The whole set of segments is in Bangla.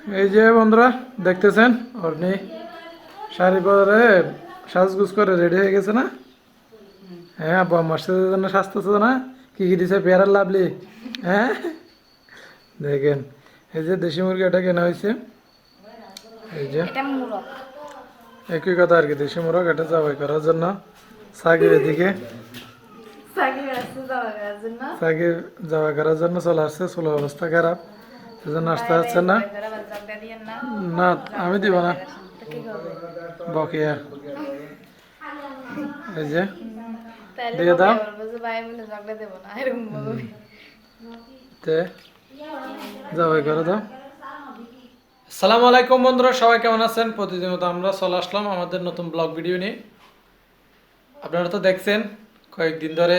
এই যে বন্ধুরা দেখতেছেন অর্নি শাড়ি পরে সাজগুজ করে রেডি হয়ে গেছে না? হ্যাঁ, আব্বু আমার সাথে জন্য সাজতেছে না? কি কি দিছে পেয়ারার লাভলি? হ্যাঁ দেখেন, এই যে দেশি মুরগি এটা কেনা হয়েছে। এই যে এটা মুরগ। একই কথা আর কি, দেশি মুরগ এটা জবাই করার জন্য সাকিব এদিকে সাকিব আসছে যাওয়ার জন্য। সাকিব জবাই করার জন্য চলে আসছে, চুলোর অবস্থা খারাপ, সেজন্য আসতে পারছে না। না আমি দিব না, বকেয়া। এই যে দিয়ে দাও তে জবাই করে দাও। আসসালামু আলাইকুম বন্ধুরা, সবাই কেমন আছেন? প্রতিদিন মতো আমরা চলে আসলাম আমাদের নতুন ব্লগ ভিডিও নিয়ে। আপনারা তো দেখছেন কয়েকদিন ধরে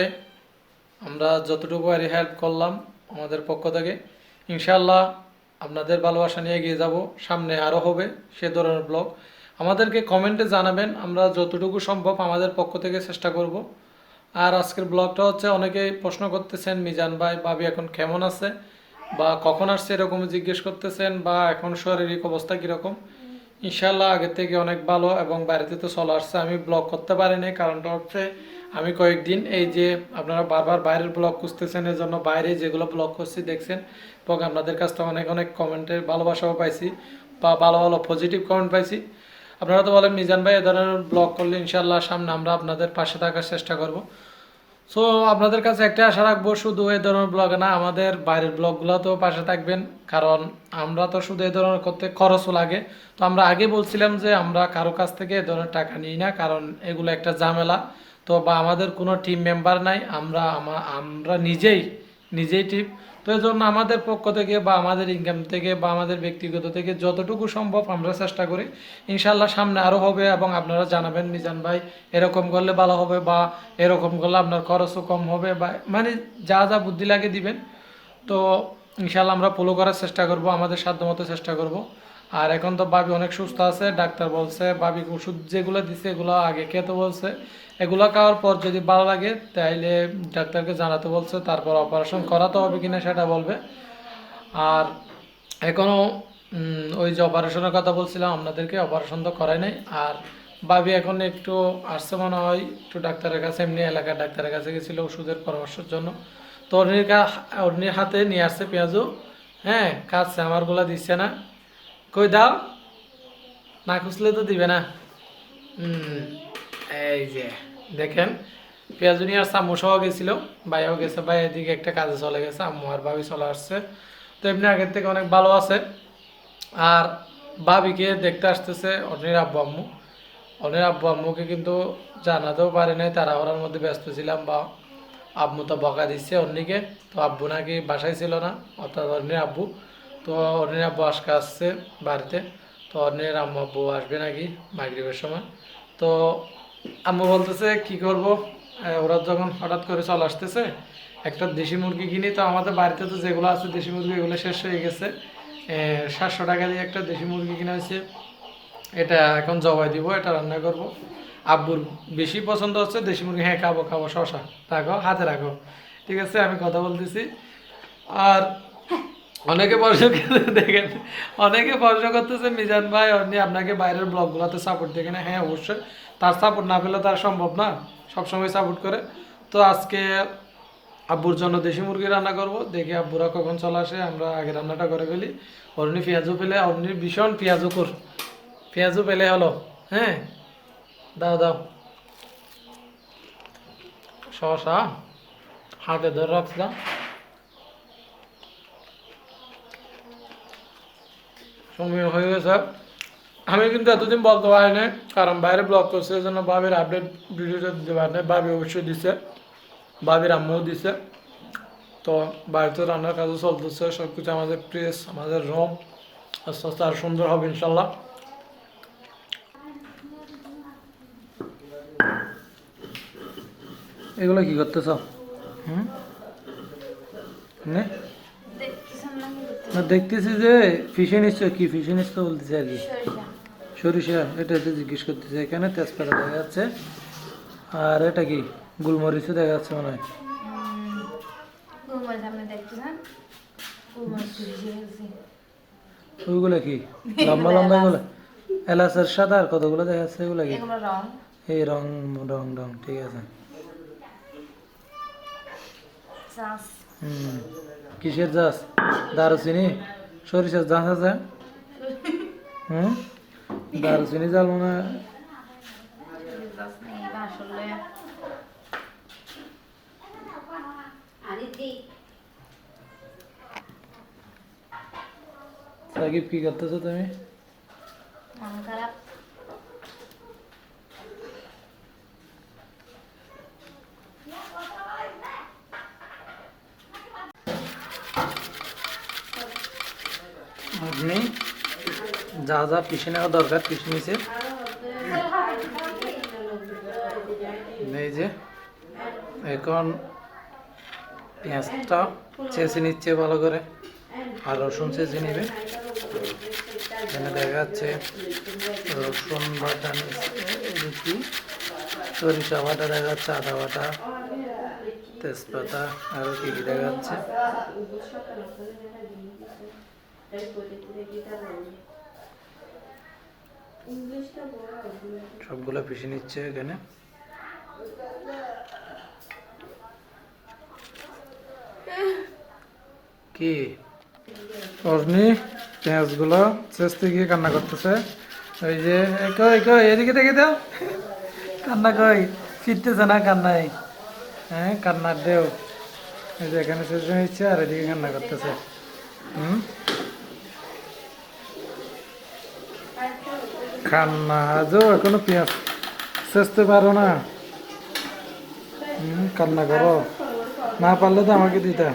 আমরা যতটুকু আর হেল্প করলাম আমাদের পক্ষ থেকে, ইনশাআল্লাহ আপনাদের ভালোবাসা নিয়ে এগিয়ে যাব, সামনে আরও হবে সে ধরনের ব্লগ। আমাদেরকে কমেন্টে জানাবেন, আমরা যতটুকু সম্ভব আমাদের পক্ষ থেকে চেষ্টা করব। আর আজকের ব্লগটা হচ্ছে অনেকেই প্রশ্ন করতেছেন, মিজান ভাই ভাবি এখন কেমন আছে বা কখন আসছে এরকম জিজ্ঞেস করতেছেন, বা এখন শারীরিক অবস্থা কীরকম। ইনশাল্লাহ আগের থেকে অনেক ভালো, এবং বাড়িতে তো চলে আসছে। আমি ব্লগ করতে পারিনি, কারণটা হচ্ছে আমি কয়েকদিন এই যে আপনারা বারবার বাইরের ব্লগ খুঁজতেছেন, এর জন্য বাইরে যেগুলো ব্লগ করছি দেখছেন, এবং আপনাদের কাছ থেকে অনেক অনেক কমেন্টের ভালোবাসাও পাইছি বা ভালো ভালো পজিটিভ কমেন্ট পাইছি। আপনারা তো বলেন মিজান ভাই এ ধরনের ব্লগ করলে ইনশাল্লাহ সামনে আমরা আপনাদের পাশে থাকার চেষ্টা করব। সো আপনাদের কাছে একটা আশা রাখবো, শুধু এই ধরনের ব্লগে না, আমাদের বাইরের ব্লগগুলোতেও পাশে থাকবেন, কারণ আমরা তো শুধু এই ধরনের করতে খরচও লাগে। তো আমরা আগে বলছিলাম যে আমরা কারো কাছ থেকে এ ধরনের টাকা নিই না, কারণ এগুলো একটা ঝামেলা। তো বা আমাদের কোনো টিম মেম্বার নাই, আমরা নিজেই টিম। তো এই জন্য আমাদের পক্ষ থেকে বা আমাদের ইনকাম থেকে বা আমাদের ব্যক্তিগত থেকে যতটুকু সম্ভব আমরা চেষ্টা করি। ইনশাল্লাহ সামনে আরও হবে, এবং আপনারা জানাবেন মিজান ভাই এরকম করলে ভালো হবে, বা এরকম করলে আপনার খরচও কম হবে, বা মানে যা যা বুদ্ধি লাগে দিবেন। তো ইনশাল্লাহ আমরা ফলো করার চেষ্টা করব, আমাদের সাধ্যমতো চেষ্টা করব। আর এখন তো ভাবি অনেক সুস্থ আছে, ডাক্তার বলছে ভাবি ওষুধ যেগুলো দিছে এগুলো আগে খেতে বলছে, এগুলো খাওয়ার পর যদি ভালো লাগে তাইলে ডাক্তারকে জানাতে বলছে, তারপর অপারেশন করাতে হবে কিনা সেটা বলবে। আর এখনও ওই যে অপারেশনের কথা বলছিলাম আপনাদেরকে, অপারেশন তো করাই নাই। আর ভাবি এখন একটু আসছে মনে হয় একটু ডাক্তারের কাছে, এমনি এলাকার ডাক্তারের কাছে গেছিলো ওষুধের পরামর্শের জন্য। তো অর্নির হাতে নিয়ে আসছে পেঁয়াজু। হ্যাঁ কাছে আমারগুলা দিচ্ছে না, কই দাও, না খুঁজলে তো দিবে না। এই যে দেখেন পেঁয়াজু নিয়ে আসছে, আম্মু সহ গেছিলো, ভাইয়াও গেছে, ভাই এদিকে একটা কাজে চলে গেছে, আম্মু আর ভাবি চলে আসছে। তো এমনি আগের থেকে অনেক ভালো আছে। আর ভাবিকে দেখতে আসতেছে অর্নির আব্বু আম্মু। অর্নির আব্বু আম্মুকে কিন্তু জানাতেও পারি নাই, তারা ওরার মধ্যে ব্যস্ত ছিলাম, বা আম্মু তো বকা দিচ্ছে অর্নিকে। তো আব্বু নাকি বাসায় ছিল না, অর্থাৎ অর্নির আব্বু। তো অর্নির আব্বু আজকে আসছে বাড়িতে। তো অর্নির আম্মু আব্বু আসবে নাকি মাগরিবের সময়। তো আম্মু বলতেছে কি করব, ওরা যখন হঠাৎ করে চলে আসতেছে একটা দেশি মুরগি কিনি। তো আমাদের বাড়িতে তো যেগুলো আছে দেশি মুরগি এগুলো শেষ হয়ে গেছে। 700 টাকা দিয়ে একটা দেশি মুরগি কিনা হয়েছে, এটা এখন জবাই দিব, এটা রান্না করব। আব্বুর বেশি পছন্দ হচ্ছে দেশি মুরগি। হ্যাঁ খাবো খাবো, শশা রাখো হাতে রাখো, ঠিক আছে আমি কথা বলতেছি। আর অনেকে প্রশ্ন দেখেন, অনেকে প্রশ্ন করতেছে মিজান ভাই আপনি আপনাকে বাইরের ব্লগগুলোতে সাপোর্ট দেখে না। হ্যাঁ অবশ্যই, তার সাপোর্ট না পেলে তার সম্ভব না, সবসময় সাপোর্ট করে। তো আজকে আব্বুর জন্য দেশি মুরগি রান্না করব, দেখি আব্বুরা কখন চলে আসে, আমরা আগে রান্নাটা করে ফেলি। অরুণি পেঁয়াজও পেলে, অরুণির ভীষণ পেঁয়াজও পেলে হলো। হ্যাঁ দাও দাও, শশা হাতে ধরে রাখছিলাম, সময় হয়ে গেছে। আমি কিন্তু এতদিন বলতে পারি না, কারণ বাইরে ব্লগ করছে, এই জন্য ভাবির আপডেট ভিডিওটা দিতে পারি না। ভাবি অবশ্যই দিছে, ভাবির আম্মুও দিছে। তো বাড়িতে রান্নার কাজও চলতেছে, সব কিছু আমাদের প্রেস আমাদের রুম আস্তে আস্তে আরও সুন্দর হবে ইনশাল্লাহ। এগুলো কি করতেছ? হুম না দেখতেছি যে ফিশে নিশ্চয়, কি ফিশে নিশ্চয় বলতেছে আর কি, সরিষা এটা জিজ্ঞেস করতেছে। এখানে তেজপাতা দেখা যাচ্ছে, আর এটা কি গোলমরিচও দেখা যাচ্ছে মনে হয়। ওইগুলো কি লম্বা লম্বা এগুলো এলাচের সাদা আর কতগুলো দেখা যাচ্ছে এগুলো কি এগুলো রং এই রং রং রং ঠিক আছে চাষ হুম কিসের চাষ দারুচিনি সরিষার চাষ আছে হুম দারুচিনি জাল মনে হয় চাষ নেই এটা আসলে সাকিব কি করতেছো তুমি মন খারাপ আপনি যা যা পিষে নেওয়া দরকার পিষে নিছে এই যে এখন পেঁয়াজটা চেঁচে নিচ্ছে ভালো করে আর রসুন চেঁচে নিবে এখানে দেখা যাচ্ছে রসুন বাটা কি সরিষা বাটা দেখা যাচ্ছে আদা বাটা তেজপাতা আরও কি কি দেখা যাচ্ছে সবগুলো পিষে নিচ্ছে এখানে কি অর্নি পেঁয়াজগুলো চেষ্টা গিয়ে কান্না করতেছে ওই যে কই কই এদিকে দেখে দাও কান্না কই ফিরতেছে না কান্নাই হ্যাঁ কান্নার দেও এই যে এখানে চেষ্টা নিচ্ছে আর এদিকে কান্না করতেছে হুম কান্না আজও এখনো পেঁয়াজ চেষ্টা পারো না কান্না করো না পারলে তো আমাকে দিতে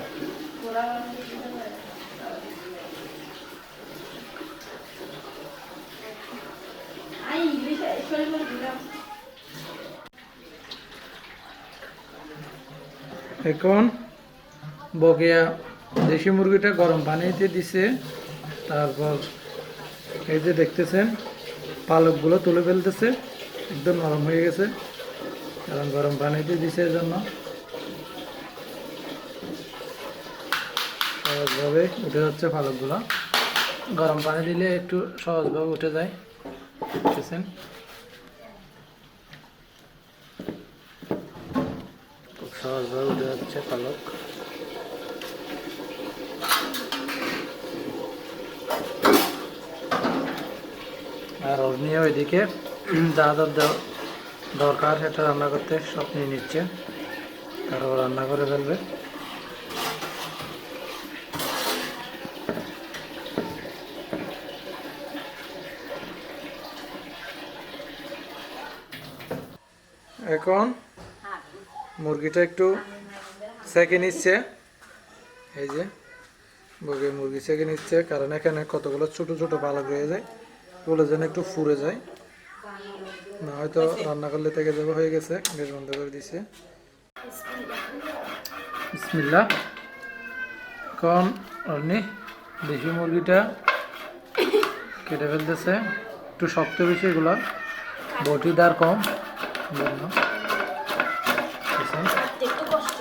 এখন বকেয়া দেশি মুরগিটা গরম পানিতে দিছে তারপর এই যে দেখতেছেন পালকগুলো তুলে ফেলতেছে একদম নরম হয়ে গেছে কারণ গরম পানিতে দিছে এর জন্য সহজভাবে উঠে যাচ্ছে পালকগুলো গরম পানি দিলে একটু সহজভাবে উঠে যায় দেখতেছেন খুব সহজভাবে উঠে যাচ্ছে পালক আর ওর নিয়ে ওইদিকে যা যা দরকার সেটা রান্না করতে সব নিয়ে নিচ্ছে তারপর রান্না করে ফেলবে এখন মুরগিটা একটু সেকে নিচ্ছে এই যে বগে মুরগি সেকে নিচ্ছে কারণ এখানে কতগুলো ছোট ছোট পালক রয়ে যায় ওগুলো যেন একটু ফুরে যায় না হয়তো রান্না করলে থেকে যাবে হয়ে গেছে গ্যাস বন্ধ করে দিছে বিসমিল্লাহ এখন অর্নি দেশি মুরগিটা কেটে ফেলতেছে একটু শক্ত বেশি এগুলো বটিদার কম জন্য একটু কষ্ট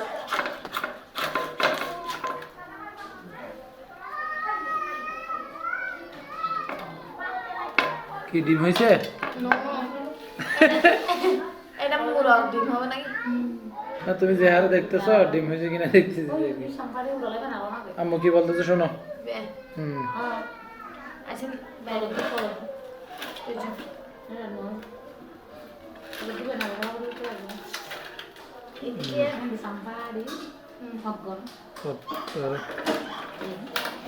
কি ডিম হয়েছে এটা মুরগ ডিম হবে নাকি না তুমি যে হারে দেখতেছো ডিম হয়েছে কিনা দেখতেছি সম্পারে উড়লে বানাবো না আম্মু কি বলতেছে শোনো হুম আচ্ছা বাইরে দিয়ে করো এই যে না না দিবে না বাবা বলতে লাগবে এদিকে সম্পারে হগন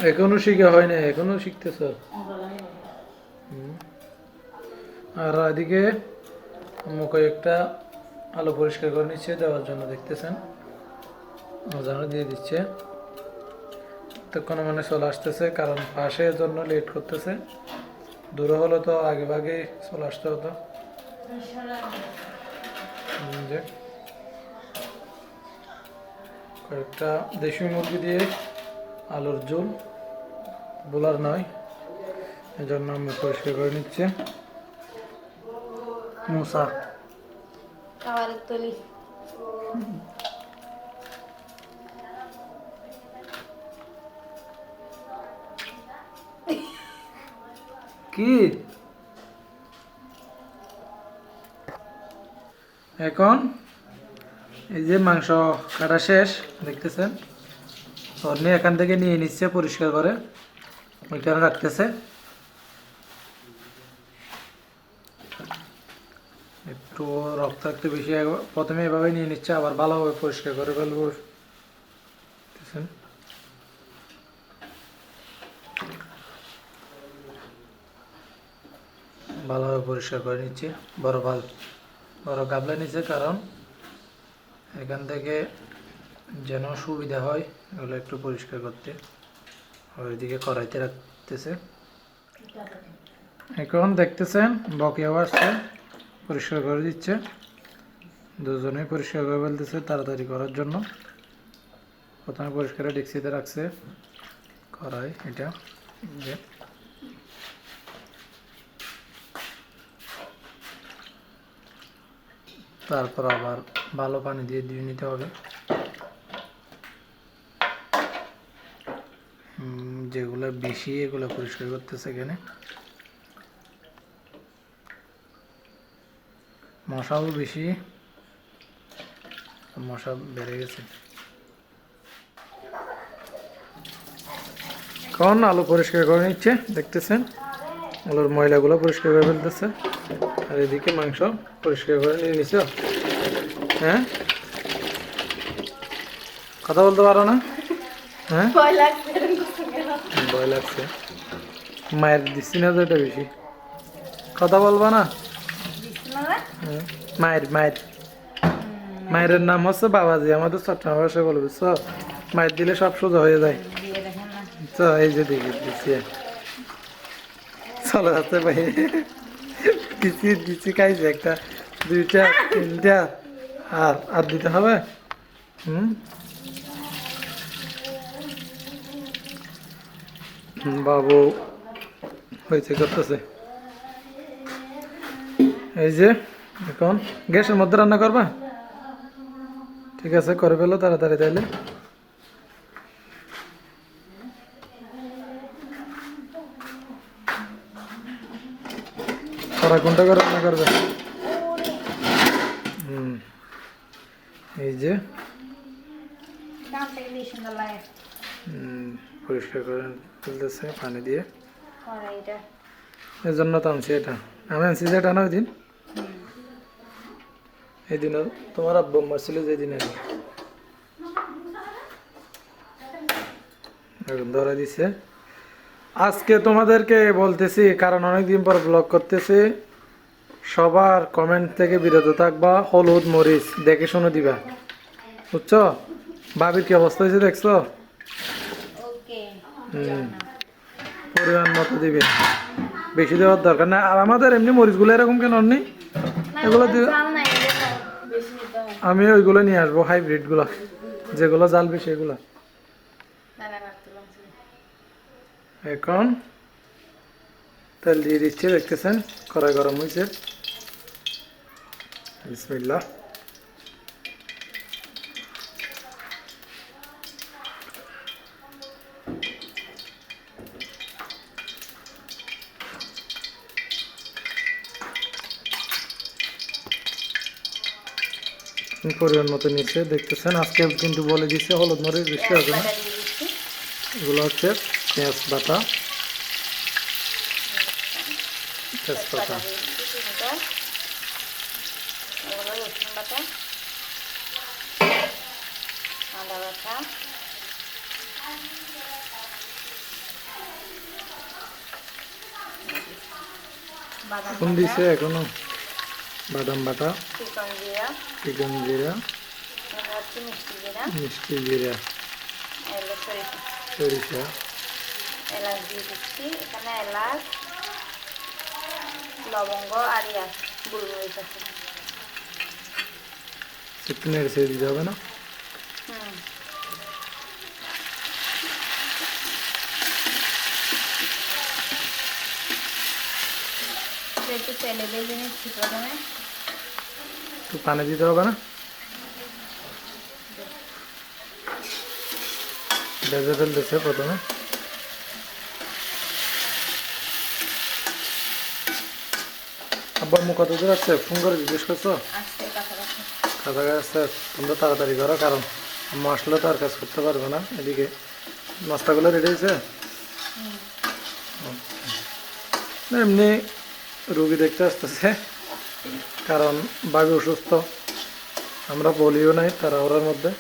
এখনো শিখা হয় না এখনো শিখতেছ আর এদিকে আম্মু কয়েকটা আলু পরিষ্কার করে নিচ্ছে দেওয়ার জন্য দেখতেছেন মজানো দিয়ে দিচ্ছে তখন মানে চলে আসতেছে কারণ পাশে জন্য লেট করতেছে দূরে হলে তো আগে ভাগে চলে আসতে হতো যে কয়েকটা দেশি মুরগি দিয়ে আলুর ঝোল বোলার নয় এজন্য আমি পরিষ্কার করে নিচ্ছে মুসা খাবারের তলি কি এখন এই যে মাংস কাটা শেষ দেখতেছেন, অর্নি এখান থেকে নিয়ে নিচ্ছে পরিষ্কার করে ওইখানে রাখতেছে। একটু রক্ত একটু বেশি প্রথমে এভাবে নিয়ে নিচ্ছে, আবার ভালোভাবে পরিষ্কার করে ফেলবো। দেখতেছেন ভালোভাবে পরিষ্কার করে নিচ্ছে, বড় গাবলা নিচ্ছে, কারণ এখান থেকে যেন সুবিধা হয় এগুলো একটু পরিষ্কার করতে। ওইদিকে কড়াইতে রাখতেছে। এখন দেখতেছেন বকেও আসছে, পরিষ্কার করে দিচ্ছে, দুজনেই পরিষ্কার করে ফেলতেছে তাড়াতাড়ি করার জন্য। প্রথমে পরিষ্কার ডেক্সিতে রাখছে কড়াই, এটা যে তারপর আবার ভালো পানি দিয়ে ধুয়ে নিতে হবে। যেগুলো বেশি এগুলো পরিষ্কার করতেছে এখানে। মশাও বেশি, মশা বেড়ে গেছে। এখন আলু পরিষ্কার করে নিচ্ছে, দেখতেছেন আলুর ময়লাগুলো পরিষ্কার করে ফেলতেছে। আর এদিকে মাংস পরিষ্কার করে নিয়ে নিছ। হ্যাঁ, কথা বলতে পারো না? হ্যাঁ, ভয় লাগছে। মায়ের দিচ্ছি না তো, এটা বেশি কথা বলবা না। মায়ের মায়ের মায়ের নাম হচ্ছে বাবাজি, আমাদের চট্টগ্রাম ভাষায় বলে, বুঝছো? মায়ের দিলে সব সোজা হয়ে যায়। এই যে দেখি দিচ্ছি, চলে যাচ্ছে ভাই। দিচ্ছি দিচ্ছি, খাইছে একটা, দুইটা, তিনটা, আর দিতে হবে। বাবু হয়েছে করতেছে। এই যে এখন গ্যাসের মধ্যে রান্না করবা? ঠিক আছে, করে ফেলো তাড়াতাড়ি তাইলে। সারা ঘন্টা করে রান্না করবে। এই যে পরিষ্কার করে ফেলতেছে পানি দিয়ে, এই জন্য তো আনছি এটা। আমি আনছি যে এটা না, ওই দিন, এই দিনও তোমার আব্বু মারছিল যে দিন, ধরা দিছে। আজকে তোমাদেরকে বলতেছি, কারণ অনেকদিন পর ব্লগ করতেছি, সবার কমেন্ট থেকে বিরত থাকবা। হলুদ মরিচ দেখে শুনে দিবা, বুঝছো? ভাবির কি অবস্থা হয়েছে দেখছো? পরিমাণ মতো দিবে, বেশি দেওয়ার দরকার না। আর আমাদের এমনি মরিচগুলো এরকম কেন নেই, এগুলো আমি ওইগুলো নিয়ে আসবো, হাইব্রিড গুলো, যেগুলো জাল বেশি এগুলো। এখন তেল দিয়ে দিচ্ছে, দেখতেছেন কড়াই গরম হয়েছে। বিসমিল্লাহ। পরিমাণ মতো নিচ্ছে, দেখতেছেন। আজকে কিন্তু বলে দিচ্ছে হলুদ মরিচ বেশি হবে না। এগুলো হচ্ছে পেঁয়াজ বাটা, তেজপাতা, রসুন বাটা, আদা বাটা, কোন দিছে এখনো, বাদাম বাটা, চিকেন জিরা, মিষ্টি জিরা, সরিষা, এলাচ দিয়ে দিচ্ছি। এখানে এলাচ, লবঙ্গ আর গোলমরিচ আছে। একটু নেড়ে ছেড়ে দিতে হবে না? একটু তেলে ভেজে নিচ্ছি প্রথমে। একটু পানি দিতে হবে না? ভেজে ফেলতেছে প্রথমে। আব্বা আম্মু কত দূর আছে? ফোন করে জিজ্ঞেস করছো? আসছে কাছাকাছি। কাছাকাছি আছে? তোমরা তাড়াতাড়ি করো, কারণ আম্মু আসলে তো আর কাজ করতে পারবে না। এদিকে নাস্তাগুলো রেডি হয়েছে? না, এমনি রুগী দেখতে আসতেছে, কারণ বাবু অসুস্থ, আমরা বলিও নাই তারা ওরার মধ্যে।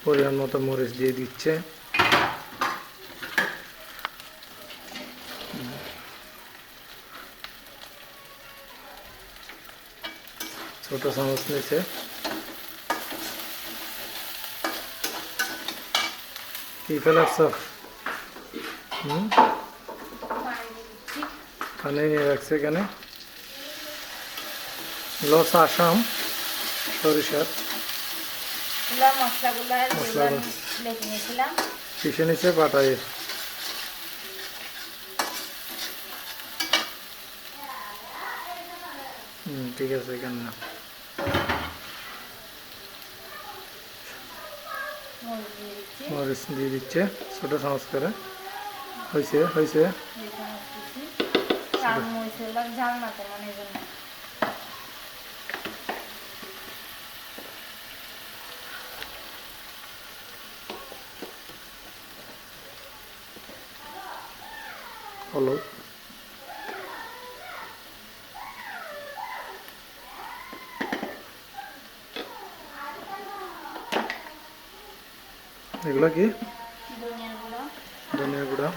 পরিমাণ মতো মরিচ দিয়ে দিচ্ছে। ছোট চামচ নিচে। কি ফেলাচ্ছ? পানি নিয়ে রাখছে এখানে। লস আসাম সরিষার মশলাগুলো মশলা লেটে নিয়েছিলাম। পিষে নিচে পাটায়। ঠিক আছে, এখানে না। মরিচ দিয়ে দিচ্ছে ছোট চামচ করে। হয়েছে হয়েছে। ঝাল না তো মানে জন্য হলুদ, এগুলো কি? ধনিয়ার গুঁড়ো। ধনিয়া গুঁড়া।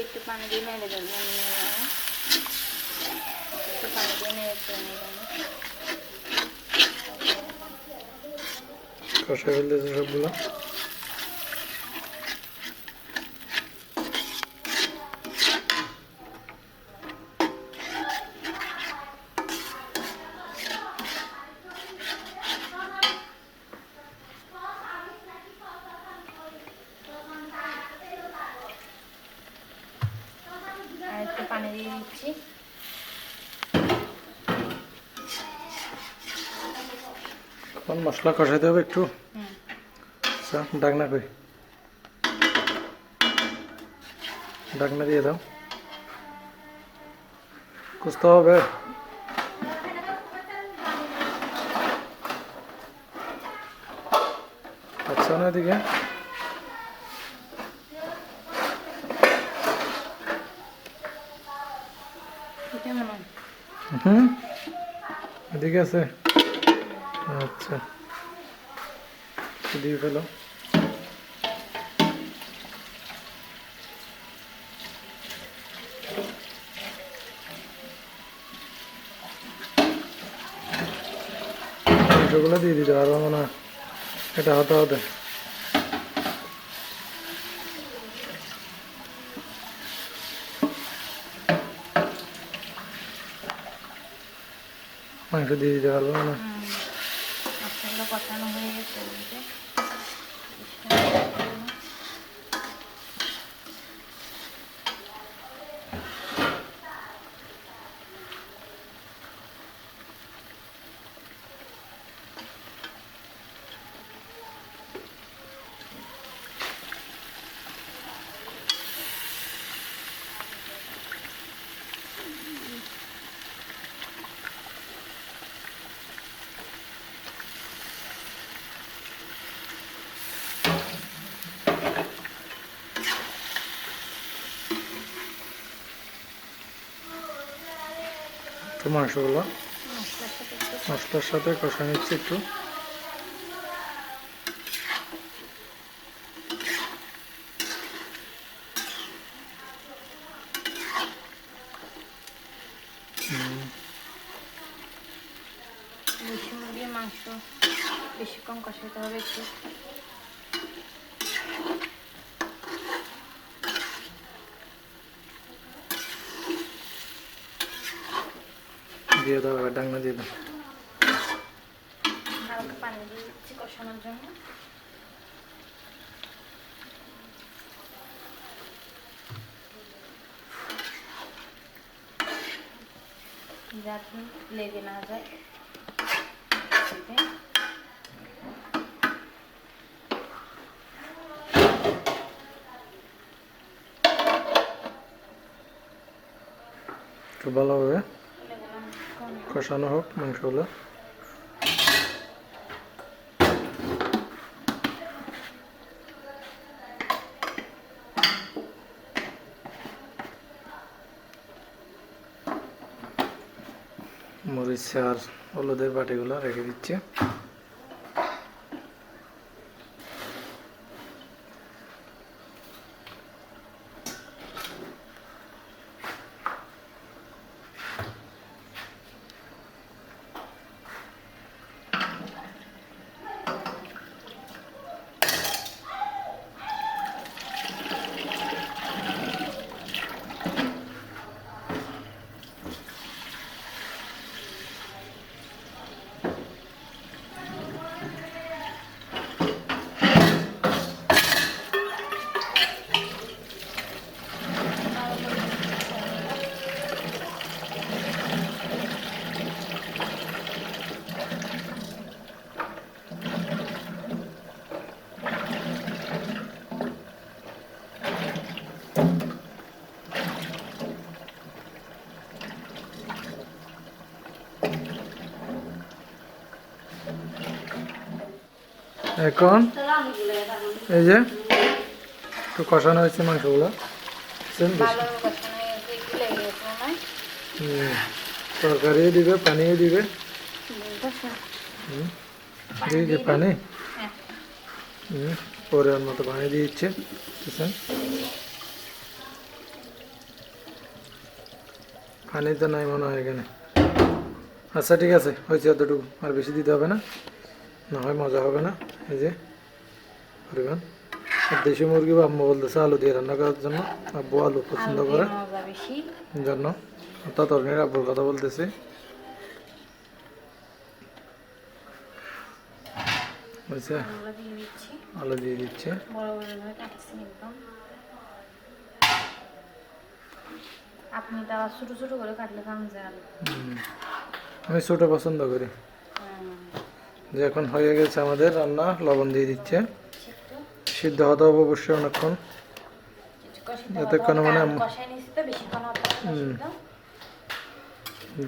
একটু পানি দিয়ে নেড়ে দেবো, একটু পানি দিয়ে নেড়ে কষা ফেলতেছে সবগুলো। আর একটু পানি দিয়ে দিচ্ছি। এখন মশলা কষাইতে হবে একটু। আচ্ছা, ডাকনা কই? ডাকনা দিয়ে দাও, কষতে হবে। আচ্ছা, না এদিকে এদিকে আছে। আচ্ছা, দিয়ে ফেলো। মাংসগুলো দিয়ে দিতে পারবো না, এটা হতে হতে। মাংস দিয়ে দিতে পারবো না। মশলাগুলো কষানো হয়ে গেছে। তো মাংসগুলো মশলার সাথে কষা নিচ্ছি একটু। দেশি মুরগির মাংস বেশিক্ষণ কষাতে হবে একটু। দিয়ে দাও, এবার ডাকনা দিয়ে দাও। হালকা পানি দিয়ে দিচ্ছি কষানোর জন্য। যাতে লেগে না যায়। একটু ভালোভাবে কষানো হোক মাংসগুলো। মরিচ আর হলুদের বাটিগুলো রেখে দিচ্ছি। এখন এই যে একটু কষানো হয়েছে মাংসগুলো, তরকারিও দিবে, পানিও দিবে। দিয়ে যে পানি পরিমাণ মতো পানি দিয়ে দিচ্ছে। পানি তো নাই মনে হয় এখানে। আচ্ছা ঠিক আছে, হয়েছে এতটুকু, আর বেশি দিতে হবে না, না হয় মজা হবে না। এই যে পরিমাণ। দেশি মুরগি আম্মু বলতেছে আলু দিয়ে রান্না করার জন্য, আব্বু আলু পছন্দ করে জন্য, অর্থাৎ তরকারির আব্বুর কথা বলতেছি। বুঝছে, আলু দিয়ে দিচ্ছে। আমি ছোট পছন্দ করি। যে এখন হয়ে গেছে আমাদের রান্না, লবণ দিয়ে দিচ্ছে। সিদ্ধ হতে হবে অবশ্যই অনেকক্ষণ, যতক্ষণ মানে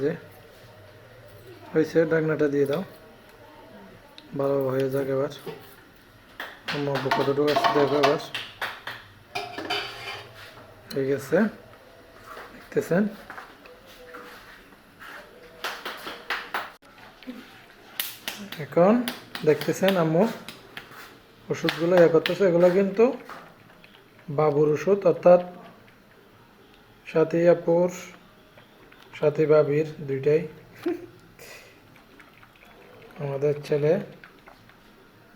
যে হয়েছে। ঢাকনাটা দিয়ে দাও, ভালো হয়ে যাক। এবার কতটুকু আসছে দেখো, এবার হয়ে গেছে, দেখতেছেন। এখন দেখতেছেন আম্মু ওষুধগুলো করতেছে। এগুলো কিন্তু বাবুর ওষুধ, অর্থাৎ সাথী আপুর, সাথী ভাবির দুইটাই। আমাদের ছেলে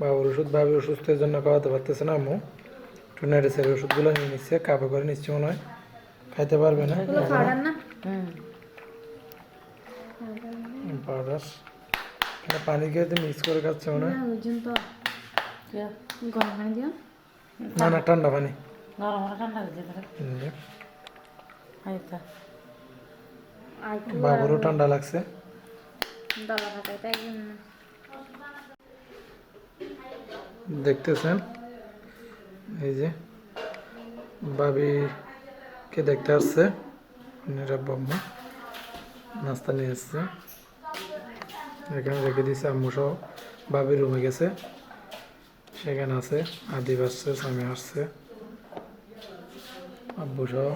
বাবুর ওষুধ, ভাবি অসুস্থের জন্য খাওয়াতে পারতেছে না আম্মু, একটু নেড়েছেড়ে ওষুধগুলো নিয়ে নিচ্ছে, কাপে করে নিচ্ছে মনে হয়, খাইতে পারবে না। পাউডার পানি খেয়ে মিক্স করে খাচ্ছে মনে হয়। না না, ঠান্ডা পানি, বাবুরও ঠান্ডা লাগছে। দেখতেছেন এই যে ভাবিকে দেখতে আসছে, আম্মু নাস্তা নিয়ে এসছে, এখানে রেখে দিয়েছে। আম্মু সহ ভাবির রুমে গেছে, সেখানে আছে। আদিব আসছে, স্বামী আসছে, আব্বু সহ।